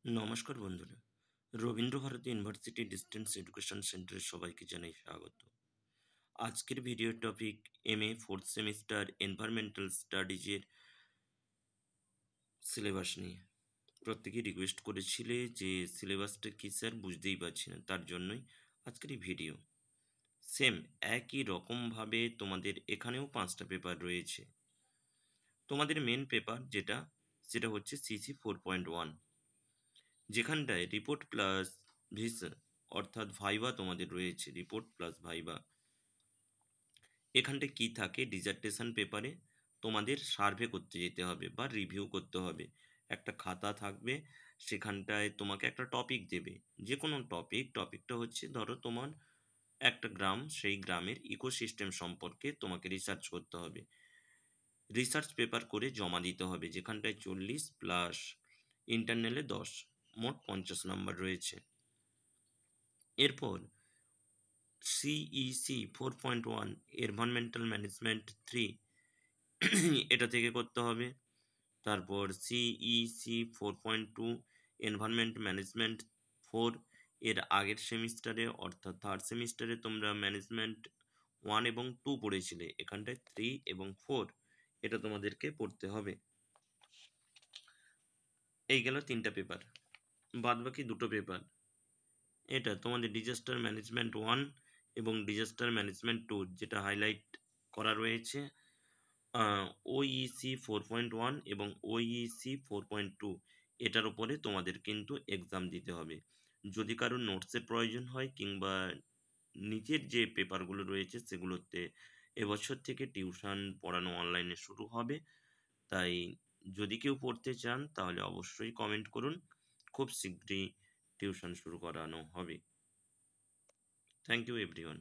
নমস্কার বন্ধুরা, Rabindra Bharati university distance education সেন্টারে সবাইকে জানাই স্বাগত। আজকের ভিডিওর topic MA fourth semester environmental স্টাডিজের সিলেবাস নিয়ে। প্রত্যেকেই রিকোয়েস্ট করেছিলে যে সিলেবাসটা কি স্যার, বুঝতেই পারছি না, তার জন্যই আজকের এই ভিডিও। সেম একই রকমভাবে তোমাদের এখানেও 5টা পেপার রয়েছে। তোমাদের মেন পেপার সেটা হচ্ছে CC 4.1, যেখানটায় রিপোর্ট প্লাস ভিসা অর্থাৎ ভাইভা তোমাদের রয়েছে। রিপোর্ট প্লাস ভাইভা, এখানটায় কি থাকে, ডিজার্টেশন পেপারে তোমাদের সার্ভে করতে যেতে হবে বা রিভিউ করতে হবে। একটা খাতা থাকবে, সেখানটায় তোমাকে একটা টপিক দেবে, যে কোনো টপিকটা হচ্ছে ধরো তোমার একটা গ্রাম, সেই গ্রামের ইকোসিস্টেম সম্পর্কে তোমাকে রিসার্চ করতে হবে। রিসার্চ পেপার করে জমা দিতে হবে, যেখানটায় 40 প্লাস ইন্টারনালে 10, মোট 50 নাম্বার রয়েছে। এরপর CEC 4.1 এনভায়রনমেন্টাল ম্যানেজমেন্ট 3 এটা থেকে করতে হবে। তারপর CEC 4.2 এনভায়রনমেন্ট ম্যানেজমেন্ট 4, এর আগের সেমিস্টারে অর্থাৎ থার্ড সেমিস্টারে তোমরা ম্যানেজমেন্ট 1 এবং 2 পড়েছিলে, এখানটায় 3 এবং 4 এটা তোমাদেরকে পড়তে হবে। এই গেল 3টা পেপার। বাদ বাকি 2টো পেপার, এটা তোমাদের ডিজাস্টার ম্যানেজমেন্ট 1 এবং ডিজাস্টার ম্যানেজমেন্ট 2, যেটা হাইলাইট করা রয়েছে OEC 4.1 এবং OEC 4.2, এটার উপরে তোমাদের কিন্তু এক্সাম দিতে হবে। যদি কারোর নোটসের প্রয়োজন হয় কিংবা নিজের যে পেপারগুলো রয়েছে সেগুলোতে এবছর থেকে টিউশন পড়ানো অনলাইনে শুরু হবে। তাই যদি কেউ পড়তে চান তাহলে অবশ্যই কমেন্ট করুন, খুব শীঘ্রই টিউশন শুরু করানো হবে। Thank you everyone.